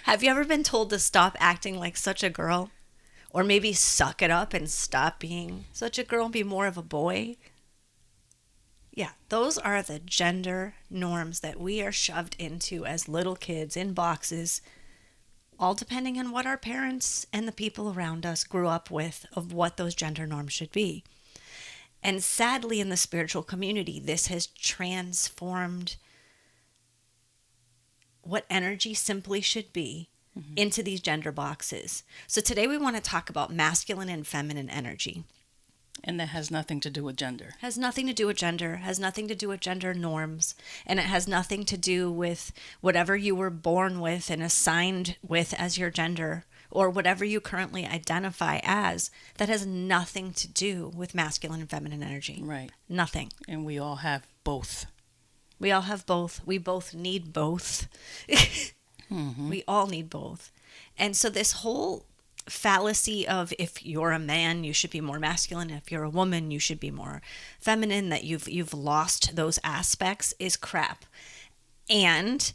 Have you ever been told to stop acting like such a girl? Or maybe suck it up and stop being such a girl and be more of a boy? Yeah, those are the gender norms that we are shoved into as little kids in boxes, all depending on what our parents and the people around us grew up with of what those gender norms should be. And sadly, in the spiritual community, this has transformed what energy simply should be into these gender boxes. So today we want to talk about masculine and feminine energy. And that has nothing to do with gender. Has nothing to do with gender, has nothing to do with gender norms, and it has nothing to do with whatever you were born with and assigned with as your gender, or whatever you currently identify as. That has nothing to do with masculine and feminine energy. Right. Nothing. And we all have both. We all have both. We both need both. We all need both. And so this whole fallacy of if you're a man, you should be more masculine. If you're a woman, you should be more feminine, that you've lost those aspects is crap. And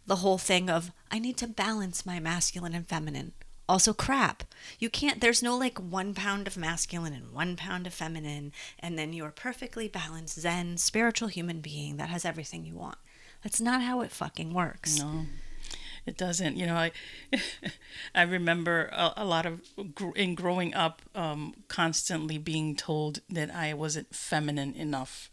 the whole thing of I need to balance my masculine and feminine. Also crap. You can't, there's no like 1 pound of masculine and 1 pound of feminine, and then you're a perfectly balanced Zen spiritual human being that has everything you want. That's not how it fucking works. No, it doesn't. I remember a lot of in growing up, constantly being told that I wasn't feminine enough.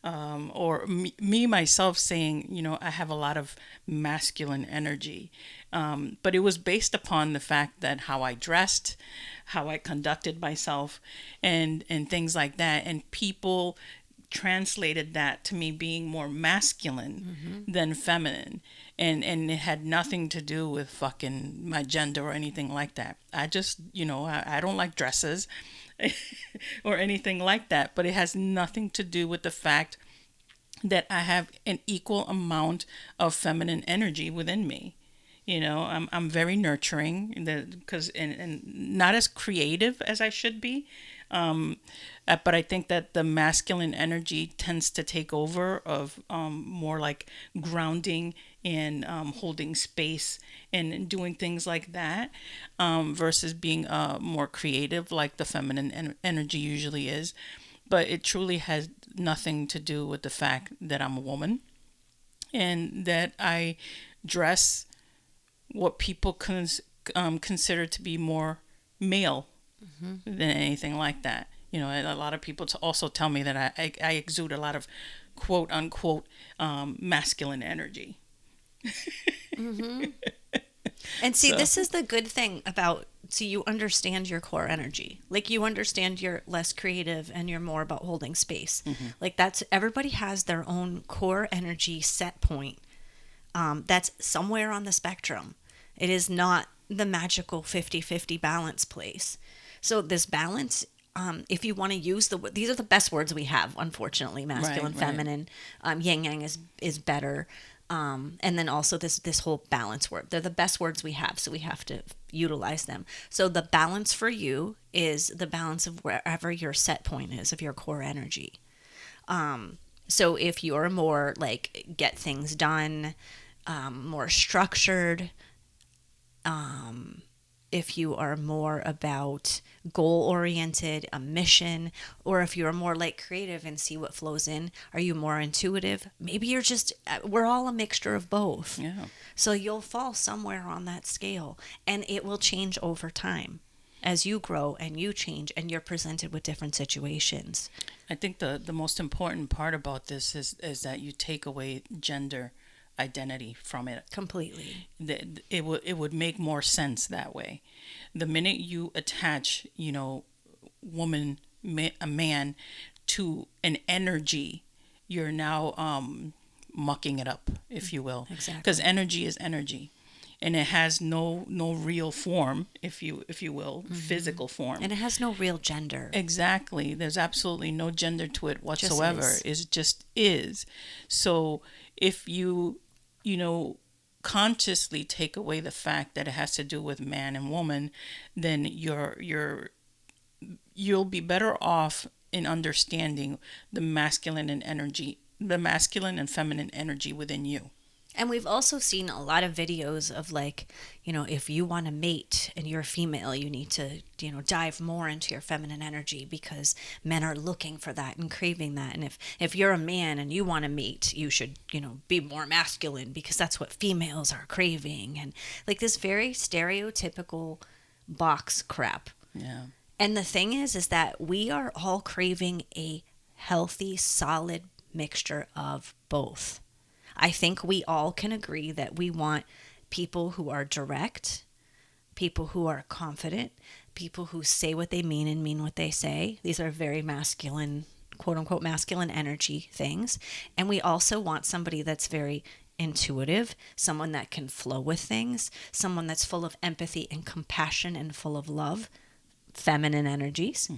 Or me myself saying, I have a lot of masculine energy. But it was based upon the fact that how I dressed, how I conducted myself, and things like that. And people translated that to me being more masculine than feminine. And it had nothing to do with fucking my gender or anything like that. I just, I don't like dresses or anything like that. But it has nothing to do with the fact that I have an equal amount of feminine energy within me. I'm very nurturing, because and not as creative as I should be. But I think that the masculine energy tends to take over of more like grounding and holding space and doing things like that, versus being more creative like the feminine energy usually is. But it truly has nothing to do with the fact that I'm a woman and that I dress what people consider to be more male than anything like that. A lot of people also tell me that I exude a lot of quote unquote masculine energy. And see, this is the good thing about, so you understand your core energy. Like you understand you're less creative and you're more about holding space. Like that's, everybody has their own core energy set point. That's somewhere on the spectrum. It is not the magical 50-50 balance place. So this balance, if you want to use these are the best words we have, unfortunately, masculine, Right. feminine, yin yang is better. And then also this whole balance word. They're the best words we have, so we have to utilize them. So the balance for you is the balance of wherever your set point is of your core energy. So if you're more like get things done, more structured, if you are more about goal-oriented, a mission, or if you're more like creative and see what flows in, are you more intuitive? Maybe you're just, we're all a mixture of both. Yeah. So you'll fall somewhere on that scale, and it will change over time as you grow and you change and you're presented with different situations. I think the most important part about this is that you take away gender identity from it Completely. It would make more sense that way. The minute you attach, woman, a man to an energy, you're now mucking it up, if you will. Exactly. Because energy is energy, and it has no real form, if you will, physical form. And it has no real gender. Exactly. There's absolutely no gender to it whatsoever. It just is. So if you consciously take away the fact that it has to do with man and woman, then you'll be better off in understanding the masculine and feminine energy within you. And we've also seen a lot of videos of like, if you want to mate and you're female, you need to, dive more into your feminine energy because men are looking for that and craving that. And if you're a man and you want to mate, you should, be more masculine because that's what females are craving. And like this very stereotypical box crap. Yeah. And the thing is that we are all craving a healthy, solid mixture of both. I think we all can agree that we want people who are direct, people who are confident, people who say what they mean and mean what they say. These are very masculine, quote unquote, masculine energy things. And we also want somebody that's very intuitive, someone that can flow with things, someone that's full of empathy and compassion and full of love, feminine energies.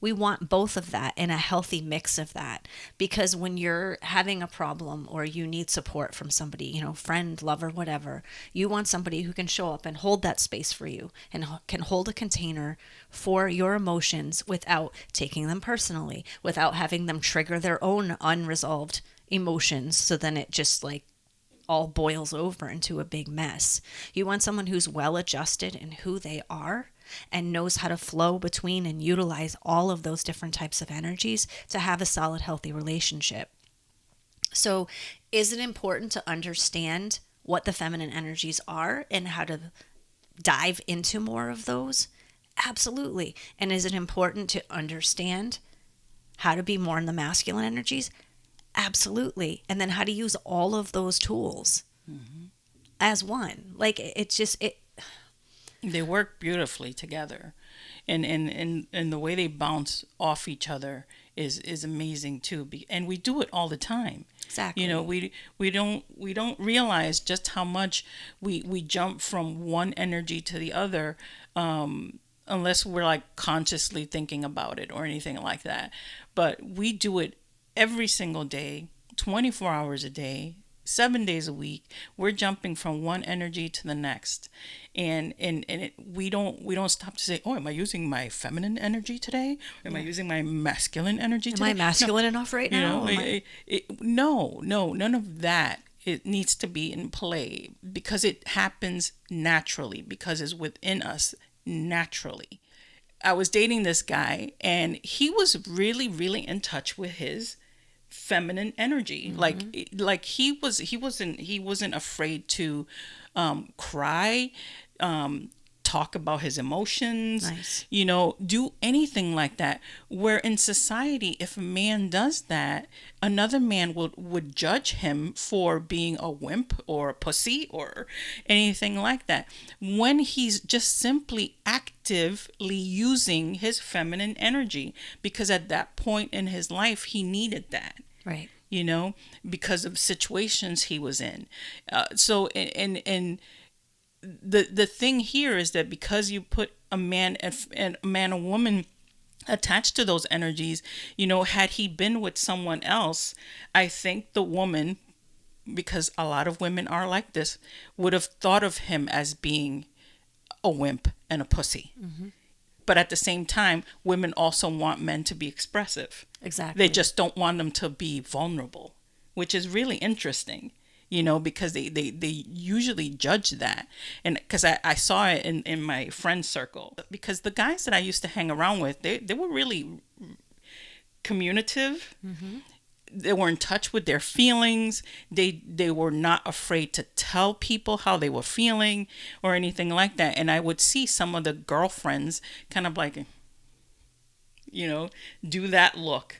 We want both of that in a healthy mix of that, because when you're having a problem or you need support from somebody, friend, lover, whatever, you want somebody who can show up and hold that space for you and can hold a container for your emotions without taking them personally, without having them trigger their own unresolved emotions. So then it just like all boils over into a big mess. You want someone who's well adjusted in who they are and knows how to flow between and utilize all of those different types of energies to have a solid, healthy relationship. So is it important to understand what the feminine energies are and how to dive into more of those? Absolutely. And is it important to understand how to be more in the masculine energies? Absolutely. And then how to use all of those tools as one. Like They work beautifully together, and the way they bounce off each other is amazing too. And we do it all the time. Exactly. We don't realize just how much we jump from one energy to the other, unless we're like consciously thinking about it or anything like that. But we do it every single day, 24 hours a day, 7 days a week. We're jumping from one energy to the next, and we don't stop to say, oh, am I using my feminine energy today? Am I using my masculine energy today? Am I masculine enough right now? No, none of that. It needs to be in play because it happens naturally, because it's within us naturally. I was dating this guy, and he was really, really in touch with his feminine energy. Like he wasn't afraid to cry, talk about his emotions. Nice. Do anything like that. Where in society, if a man does that, another man would judge him for being a wimp or a pussy or anything like that, when he's just simply actively using his feminine energy, because at that point in his life he needed that. Right. Because of situations he was in. And the thing here is that because you put a man and woman attached to those energies, had he been with someone else, I think the woman, because a lot of women are like this, would have thought of him as being a wimp and a pussy. But at the same time, women also want men to be expressive. Exactly. They just don't want them to be vulnerable, which is really interesting, because they usually judge that. And because I saw it in my friend circle, because the guys that I used to hang around with, they were really communicative. They were in touch with their feelings. They were not afraid to tell people how they were feeling or anything like that. And I would see some of the girlfriends kind of like, do that look,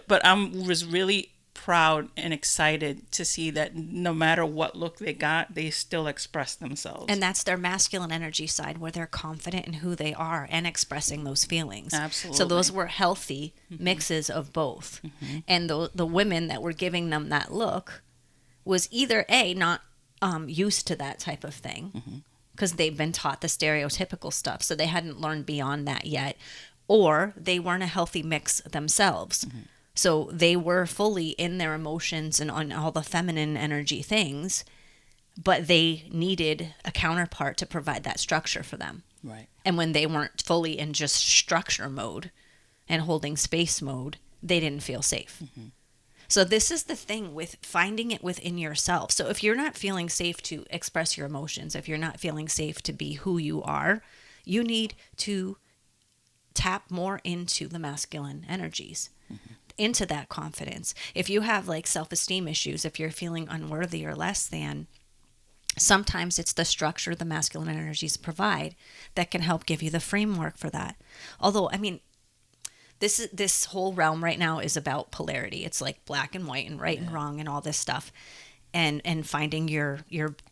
but I was really proud and excited to see that no matter what look they got, they still express themselves. And that's their masculine energy side, where they're confident in who they are and expressing those feelings. Absolutely. So those were healthy mixes of both. And the women that were giving them that look was either not used to that type of thing, because they've been taught the stereotypical stuff, so they hadn't learned beyond that yet, or they weren't a healthy mix themselves. So they were fully in their emotions and on all the feminine energy things, but they needed a counterpart to provide that structure for them. Right. And when they weren't fully in just structure mode and holding space mode, they didn't feel safe. So this is the thing with finding it within yourself. So if you're not feeling safe to express your emotions, if you're not feeling safe to be who you are, you need to tap more into the masculine energies, into that confidence. If you have like self-esteem issues, if you're feeling unworthy or less than, sometimes it's the structure the masculine energies provide that can help give you the framework for that. Although, I mean, this whole realm right now is about polarity. It's like black and white and right and wrong and all this stuff, and finding your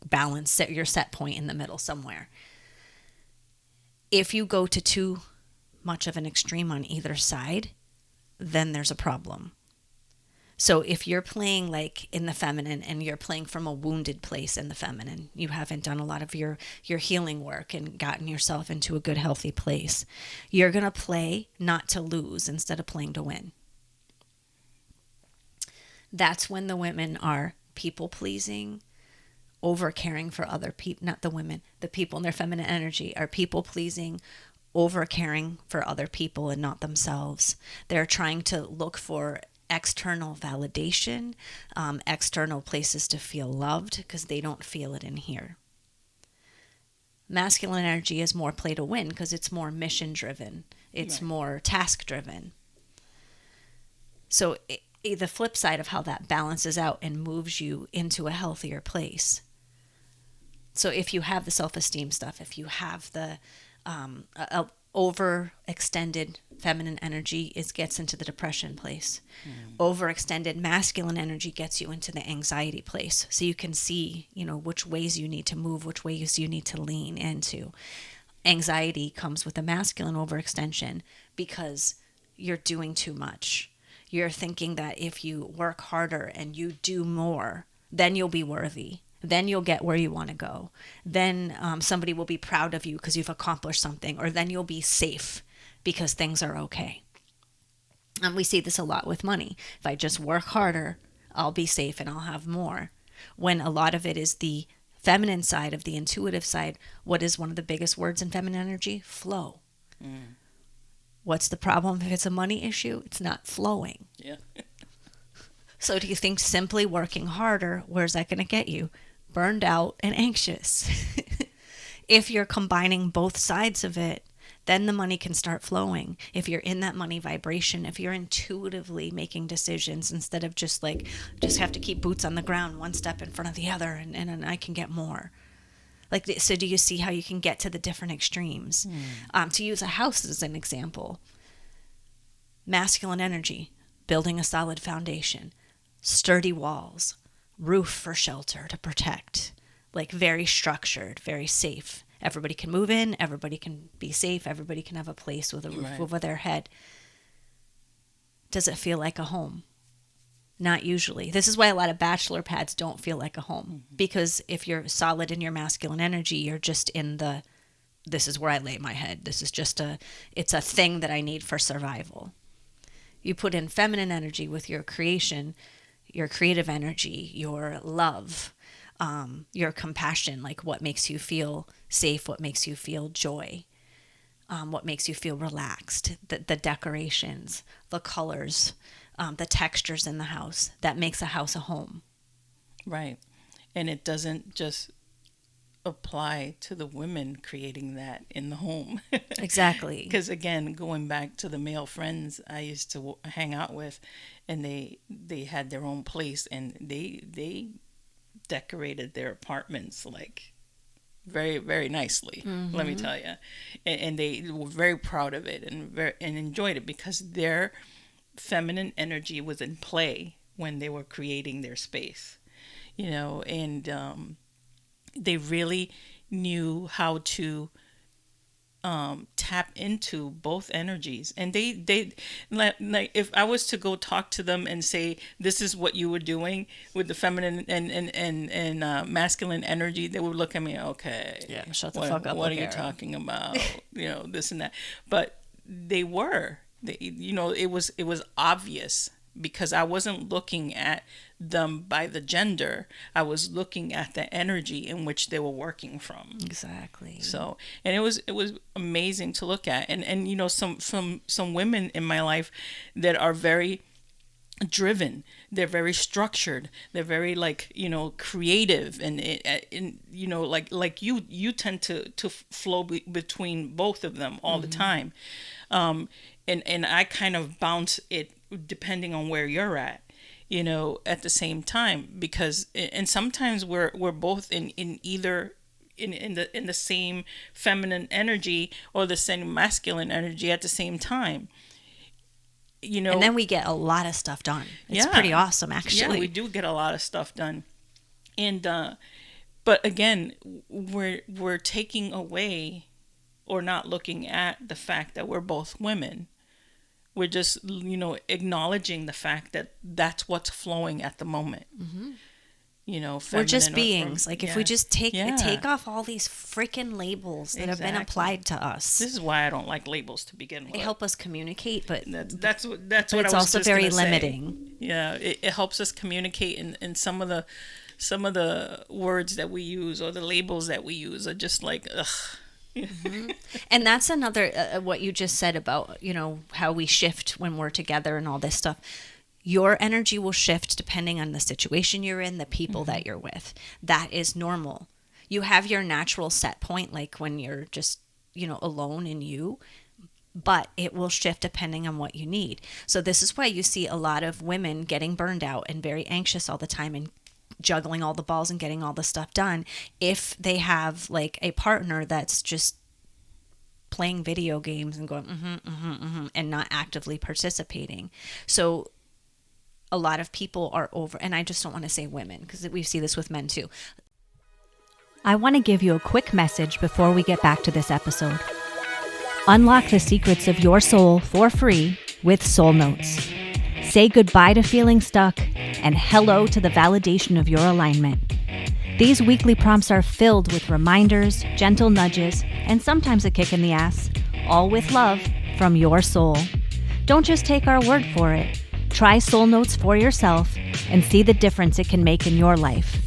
balance, your set point in the middle somewhere. If you go to too much of an extreme on either side, then there's a problem. So if you're playing like in the feminine and you're playing from a wounded place in the feminine, you haven't done a lot of your healing work and gotten yourself into a good, healthy place, you're going to play not to lose instead of playing to win. That's when the women are people pleasing, over caring for other people, not the women, the people in their feminine energy are people pleasing, over caring for other people and not themselves. They're trying to look for external validation, external places to feel loved because they don't feel it in here. Masculine energy is more play to win because it's more mission driven. It's more task driven. So the flip side of how that balances out and moves you into a healthier place. So if you have the self-esteem stuff, if you have the overextended feminine energy, it gets into the depression place. Overextended masculine energy gets you into the anxiety place. So you can see, which ways you need to move, which ways you need to lean into. Anxiety comes with a masculine overextension because you're doing too much. You're thinking that if you work harder and you do more, then you'll be worthy. Then you'll get where you want to go. Then somebody will be proud of you because you've accomplished something, or then you'll be safe because things are okay. And we see this a lot with money. If I just work harder, I'll be safe and I'll have more. When a lot of it is the feminine side of the intuitive side. What is one of the biggest words in feminine energy? Flow. What's the problem if it's a money issue? It's not flowing. Yeah. So do you think simply working harder, where's that going to get you? Burned out and anxious. If you're combining both sides of it, then the money can start flowing. If you're in that money vibration, if you're intuitively making decisions instead of just have to keep boots on the ground, one step in front of the other, and I can get more. So do you see how you can get to the different extremes? To use a house as an example, masculine energy, building a solid foundation, sturdy walls, roof for shelter to protect, like very structured, very safe. Everybody can move in, everybody can be safe, everybody can have a place with a roof over their head. Does it feel like a home? Not usually. This is why a lot of bachelor pads don't feel like a home. Because if you're solid in your masculine energy, you're just in this is where I lay my head. This is just it's a thing that I need for survival. You put in feminine energy with your creation, your creative energy, your love, your compassion, like what makes you feel safe, what makes you feel joy, what makes you feel relaxed, the decorations, the colors, the textures in the house. That makes a house a home. Right. And it doesn't just apply to the women creating that in the home. Exactly. Because again, going back to the male friends I used to hang out with, and they had their own place, and they decorated their apartments like very, very nicely. Let me tell you, and they were very proud of it and enjoyed it because their feminine energy was in play when they were creating their space, and they really knew how to tap into both energies. And they like if I was to go talk to them and say this is what you were doing with the feminine and masculine energy, they would look at me, okay, yeah, shut the fuck up. What are you talking about? This and that. But it was obvious because I wasn't looking at them by the gender. I was looking at the energy in which they were working from. Exactly. So, and it was amazing to look at. And some women in my life that are very driven, they're very structured, they're very like, creative, and like you tend to flow between both of them all the time. And I kind of bounce it depending on where you're at, at the same time, because and sometimes we're both in either in the same feminine energy or the same masculine energy at the same time. And then we get a lot of stuff done. It's Yeah. pretty awesome, actually. Yeah, we do get a lot of stuff done. And but again, we're taking away or not looking at the fact that we're both women. We're just, acknowledging the fact that that's what's flowing at the moment. We're just beings. If yeah. we just take Yeah. off all these freaking labels that have been Exactly. applied to us. This is why I don't like labels to begin with. They help us communicate, but That's what I it's was also just very gonna say. limiting. Yeah, it helps us communicate, and some of the words that we use or the labels that we use are just like, ugh. And that's another what you just said about, how we shift when we're together and all this stuff. Your energy will shift depending on the situation you're in, the people that you're with. That is normal. You have your natural set point, like when you're just, alone in you, but it will shift depending on what you need. So this is why you see a lot of women getting burned out and very anxious all the time and juggling all the balls and getting all the stuff done if they have like a partner that's just playing video games and going and not actively participating. So a lot of people are over, and I just don't want to say women because we see this with men too. I want to give you a quick message before we get back to this episode. Unlock the secrets of your soul for free with Soul Notes. Say goodbye to feeling stuck and hello to the validation of your alignment. These weekly prompts are filled with reminders, gentle nudges, and sometimes a kick in the ass, all with love from your soul. Don't just take our word for it. Try Soul Notes for yourself and see the difference it can make in your life.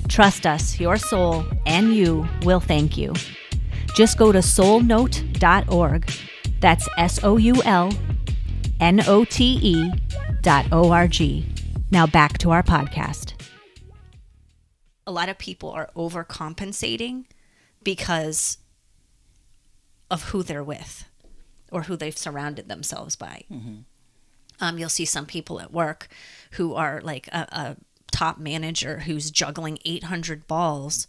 Trust us, your soul and you will thank you. Just go to soulnote.org. That's SOULNOTE.org. Now back to our podcast. A lot of people are overcompensating because of who they're with or who they've surrounded themselves by. You'll see some people at work who are like a top manager who's juggling 800 balls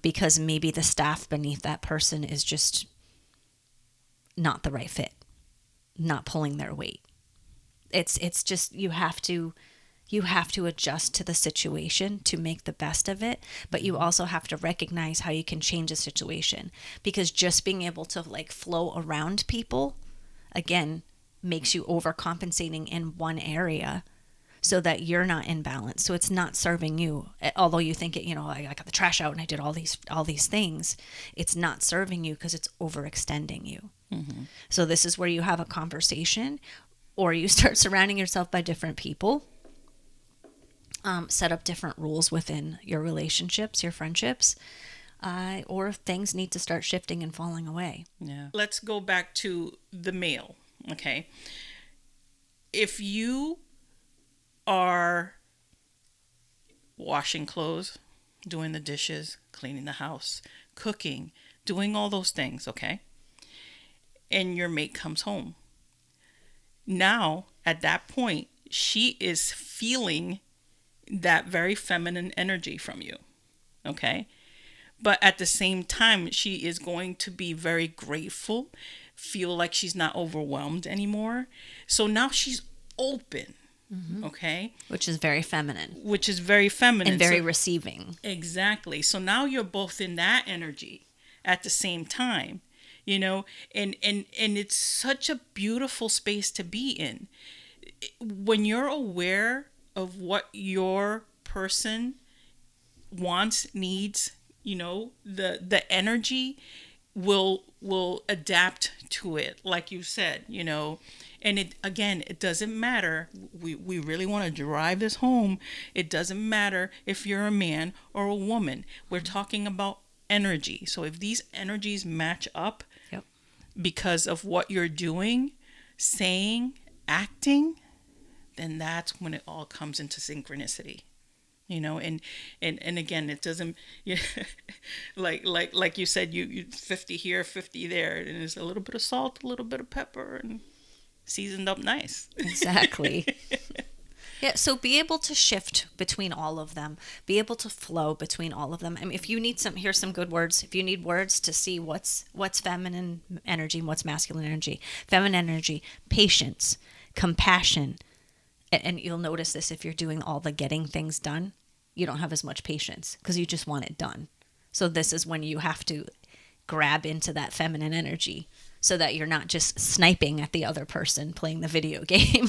because maybe the staff beneath that person is just not the right fit, not pulling their weight. It's just you have to adjust to the situation to make the best of it, but you also have to recognize how you can change a situation, because just being able to like flow around people again makes you overcompensating in one area so that you're not in balance. So it's not serving you. Although you think it, I got the trash out and I did all these things, it's not serving you because it's overextending you. So this is where you have a conversation, or you start surrounding yourself by different people. Set up different rules within your relationships, your friendships, or things need to start shifting and falling away. Yeah. Let's go back to the male. Okay. If you are washing clothes, doing the dishes, cleaning the house, cooking, doing all those things, okay, and your mate comes home, now at that point, she is feeling that very feminine energy from you, okay? But at the same time, she is going to be very grateful, feel like she's not overwhelmed anymore. So now she's open, okay? Which is very feminine. And very receiving. Exactly. So now you're both in that energy at the same time, and it's such a beautiful space to be in. When you're aware of what your person wants, needs, the energy will adapt to it, like you said, and it doesn't matter. We really want to drive this home. It doesn't matter if you're a man or a woman. We're talking about energy. So if these energies match up because of what you're doing, saying, acting, then that's when it all comes into synchronicity. You know, and again, it doesn't, yeah, like you said, you 50 here, 50 there, and there's a little bit of salt, a little bit of pepper, and seasoned up nice. Exactly. Yeah, so be able to shift between all of them, be able to flow between all of them. I mean, if you need here's some good words. If you need words to see what's feminine energy and what's masculine energy. Feminine energy, patience, compassion. And you'll notice this if you're doing all the getting things done, you don't have as much patience because you just want it done. So this is when you have to grab into that feminine energy so that you're not just sniping at the other person playing the video game.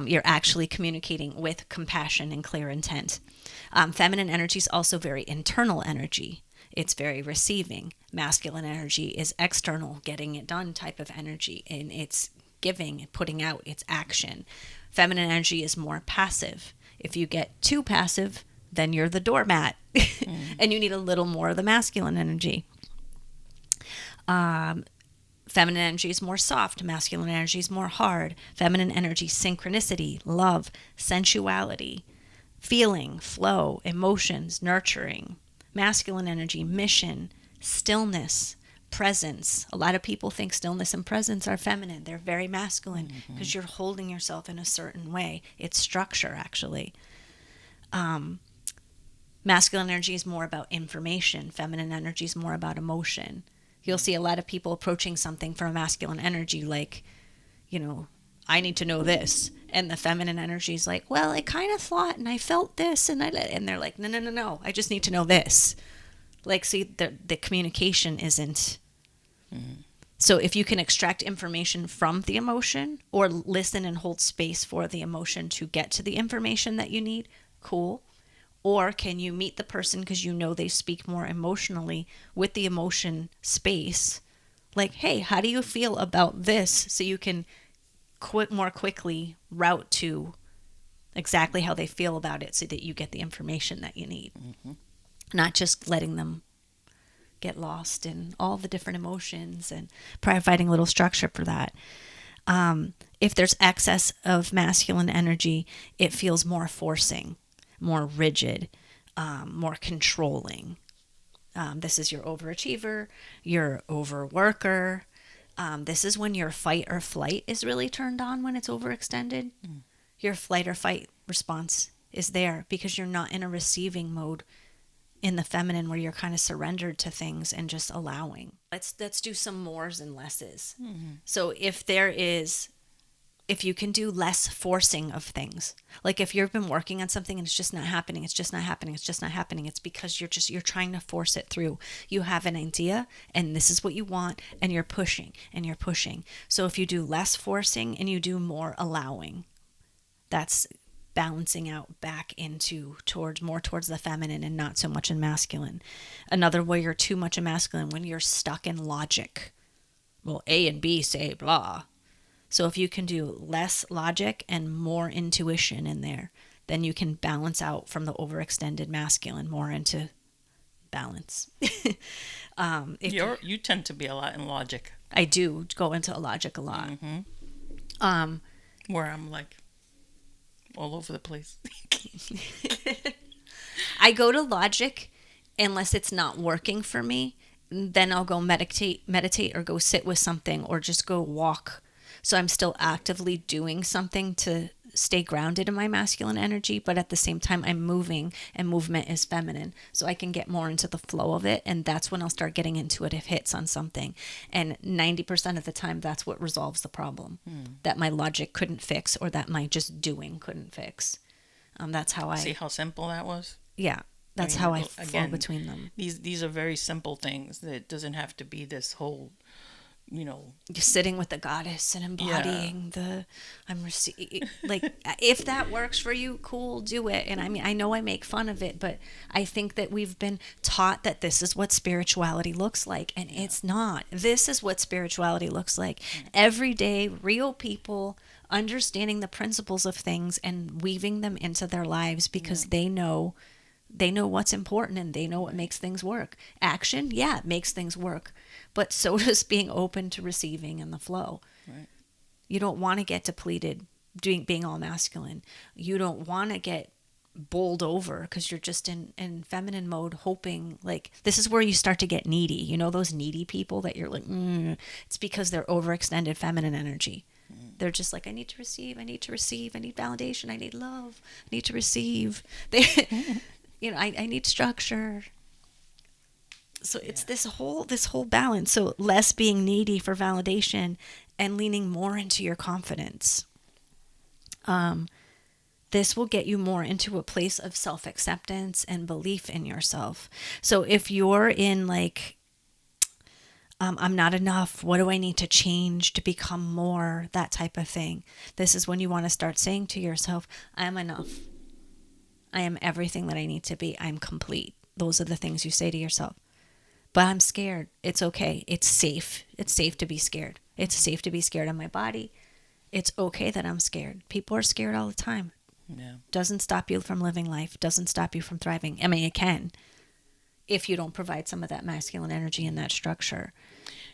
You're actually communicating with compassion and clear intent. Feminine energy is also very internal energy. It's very receiving. Masculine energy is external, getting it done type of energy, and it's giving, putting out, it's action. Feminine energy is more passive. If you get too passive, then you're the doormat, and you need a little more of the masculine energy. Feminine energy is more soft. Masculine energy is more hard. Feminine energy, synchronicity, love, sensuality, feeling, flow, emotions, nurturing. Masculine energy, mission, stillness, presence. A lot of people think stillness and presence are feminine. They're very masculine because you're holding yourself in a certain way. It's structure, actually. Masculine energy is more about information. Feminine energy is more about emotion. You'll see a lot of people approaching something from masculine energy like, I need to know this. And the feminine energy is like, well, I kind of thought and I felt this. And they're like, no. I just need to know this. Like, see, the communication isn't. Mm-hmm. So if you can extract information from the emotion or listen and hold space for the emotion to get to the information that you need, cool. Or can you meet the person because they speak more emotionally with the emotion space? Like, hey, how do you feel about this? So you can more quickly route to exactly how they feel about it so that you get the information that you need. Mm-hmm. Not just letting them get lost in all the different emotions and providing a little structure for that. If there's excess of masculine energy, it feels more forcing, more rigid, more controlling. This is your overachiever, your overworker. This is when your fight or flight is really turned on when it's overextended. Your flight or fight response is there because you're not in a receiving mode in the feminine where you're kind of surrendered to things and just allowing. Let's do some mores and lesses. Mm-hmm. So if you can do less forcing of things, like if you've been working on something and it's just not happening, it's because you're trying to force it through. You have an idea and this is what you want and you're pushing. So if you do less forcing and you do more allowing, that's balancing out back towards the feminine and not so much in masculine. Another way you're too much in masculine, when you're stuck in logic. Well, A and B say blah. So if you can do less logic and more intuition in there, then you can balance out from the overextended masculine more into balance. You tend to be a lot in logic. I do go into logic a lot. Mm-hmm. Where I'm like all over the place. I go to logic unless it's not working for me. Then I'll go meditate or go sit with something or just go walk. So I'm still actively doing something to stay grounded in my masculine energy, but at the same time I'm moving, and movement is feminine. So I can get more into the flow of it, and that's when I'll start getting intuitive hits on something. And 90% of the time that's what resolves the problem that my logic couldn't fix or that my just doing couldn't fix. That's how I see how simple that was. Yeah, that's how I flow between them. These are very simple things. That doesn't have to be this whole, Just sitting with the goddess and embodying like, if that works for you, cool, do it. And I mean, I know I make fun of it, but I think that we've been taught that this is what spirituality looks like, and it's not. This is what spirituality looks like. Everyday, real people understanding the principles of things and weaving them into their lives because they know what's important and they know what makes things work. Action, it makes things work. But so does being open to receiving and the flow. Right. You don't want to get depleted being all masculine. You don't want to get bowled over because you're just in feminine mode, hoping, like, this is where you start to get needy. You know, those needy people that you're like, it's because they're overextended feminine energy. They're just like, I need to receive, I need to receive, I need validation, I need love, I need to receive. They, I need structure. So it's this whole balance. So less being needy for validation and leaning more into your confidence. This will get you more into a place of self-acceptance and belief in yourself. So if you're in like, I'm not enough, what do I need to change to become more, that type of thing, this is when you want to start saying to yourself, I am enough. I am everything that I need to be. I'm complete. Those are the things you say to yourself. But I'm scared. It's okay. It's safe. It's safe to be scared. It's safe to be scared of my body. It's okay that I'm scared. People are scared all the time. Yeah. Doesn't stop you from living life. Doesn't stop you from thriving. I mean, it can, if you don't provide some of that masculine energy and that structure.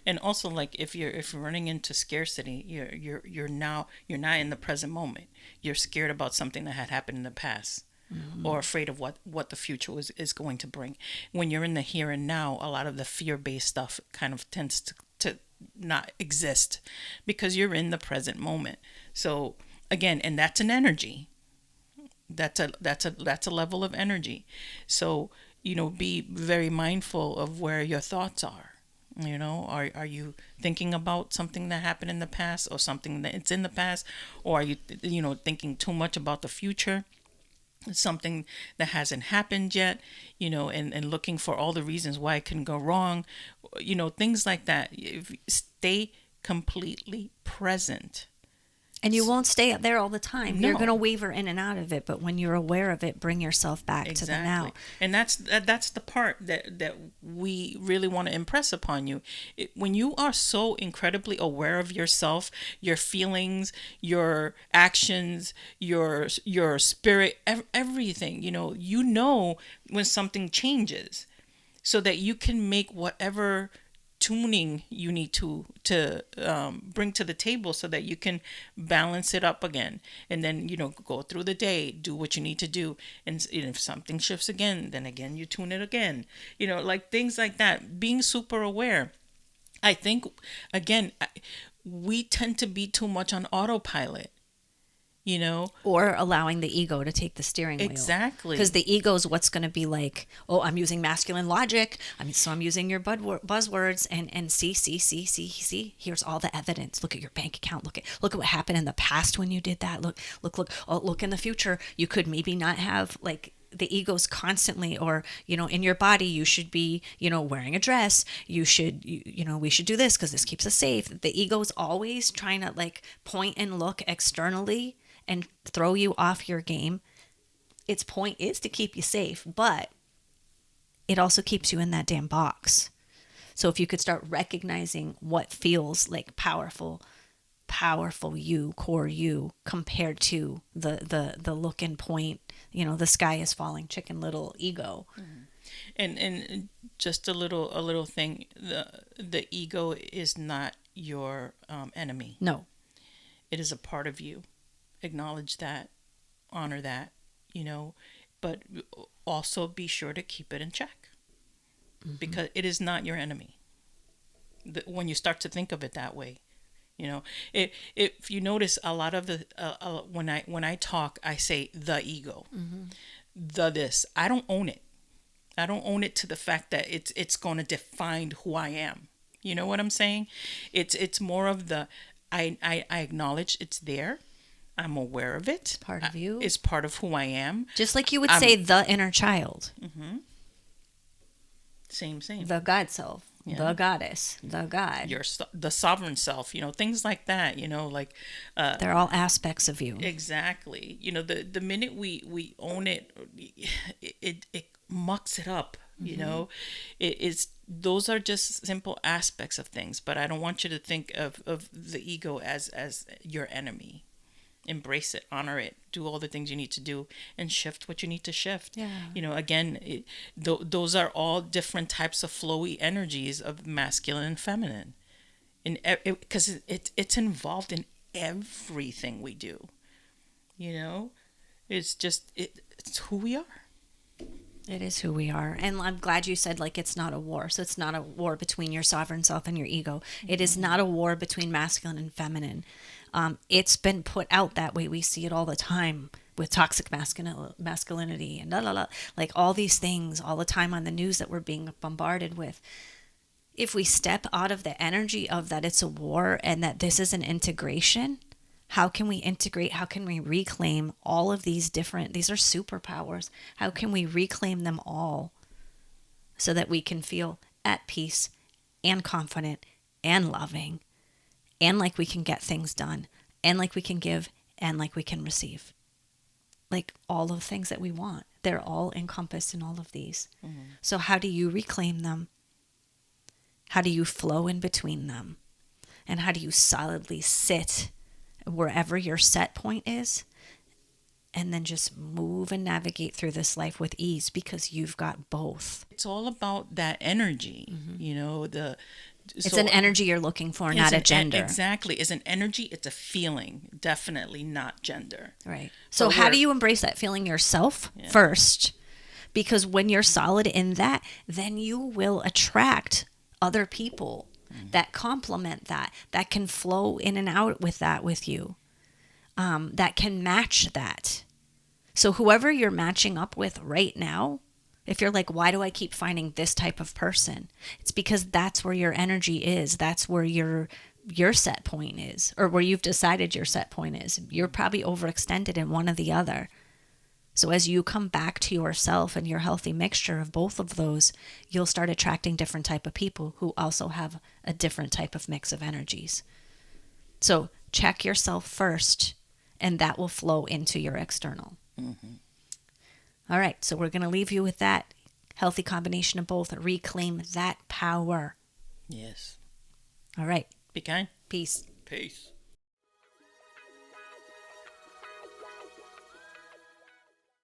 And also, like, if you're running into scarcity, you're not in the present moment. You're scared about something that had happened in the past. Mm-hmm. Or afraid of what the future is going to bring. When you're in the here and now, a lot of the fear-based stuff kind of tends to not exist because you're in the present moment. So again, and that's an energy. That's a level of energy. So, be very mindful of where your thoughts are. Are you thinking about something that happened in the past or something that's in the past, or are you thinking too much about the future? Something that hasn't happened yet, and looking for all the reasons why it can go wrong, things like that. If stay completely present. And you won't stay up there all the time. No. You're going to waver in and out of it, but when you're aware of it, bring yourself back to the now. And that's the part that we really want to impress upon you. When you are so incredibly aware of yourself, your feelings, your actions, your spirit, everything, you know when something changes, so that you can make whatever tuning you need to bring to the table, so that you can balance it up again, and then go through the day, do what you need to do, and if something shifts again, then again you tune it again, like things like that. Being super aware. I think again, we tend to be too much on autopilot, or allowing the ego to take the steering wheel. Exactly. Because the ego is what's going to be like, oh, I'm using masculine logic. So I'm using your buzzwords and see. Here's all the evidence. Look at your bank account. Look at what happened in the past when you did that. Look. Oh, look in the future. You could maybe not have, like, the ego's constantly, or in your body, you should be wearing a dress. You should we should do this because this keeps us safe. The ego's always trying to, like, point and look externally and throw you off your game. Its point is to keep you safe, but it also keeps you in that damn box. So if you could start recognizing what feels like powerful you, core you, compared to the look and point, the sky is falling, Chicken Little ego. Mm-hmm. And just a little thing, the ego is not your enemy. No, it is a part of you. Acknowledge that, honor that, but also be sure to keep it in check, mm-hmm. because it is not your enemy. When you start to think of it that way, if you notice, a lot of the when I talk, I say the ego, mm-hmm. the this. I don't own it. I don't own it to the fact that it's going to define who I am. You know what I'm saying? It's more of the I acknowledge it's there. I'm aware of it. It's part of you. It's part of who I am. Just like you would say the inner child. Mm-hmm. Same. The God self. Yeah. The goddess. The God. The sovereign self. Things like that. Like they're all aspects of you. Exactly. The minute we own it, it mucks it up. Mm-hmm. It's those are just simple aspects of things. But I don't want you to think of the ego as your enemy. Embrace it, honor it, do all the things you need to do, and shift what you need to shift. Yeah. Again, those are all different types of flowy energies of masculine and feminine, because it's involved in everything we do. You know, it's just it's who we are. It is who we are. And I'm glad you said, like, it's not a war. So it's not a war between your sovereign self and your ego. It is not a war between masculine and feminine. It's been put out that way. We see it all the time with toxic masculinity and like all these things all the time on the news that we're being bombarded with. If we step out of the energy of that it's a war and that this is an integration, how can we integrate? How can we reclaim all of these are superpowers. How can we reclaim them all so that we can feel at peace and confident and loving and like we can get things done and like we can give and like we can receive? Like all of the things that we want, they're all encompassed in all of these. Mm-hmm. So how do you reclaim them? How do you flow in between them? And how do you solidly sit wherever your set point is, and then just move and navigate through this life with ease because you've got both? It's all about that energy, you know, it's an energy you're looking for, not a gender. Exactly. It's an energy, it's a feeling, definitely not gender. Right. So how do you embrace that feeling yourself first? Because when you're solid in that, then you will attract other people that complement that can flow in and out with you, that can match that. So whoever you're matching up with right now, if you're like, why do I keep finding this type of person? It's because that's where your energy is. That's where your set point is, or where you've decided your set point is. You're probably overextended in one or the other. So as you come back to yourself and your healthy mixture of both of those, you'll start attracting different type of people who also have a different type of mix of energies. So check yourself first, and that will flow into your external. Mm-hmm. All right, so we're going to leave you with that healthy combination of both. Reclaim that power. Yes. All right. Be kind. Peace. Peace.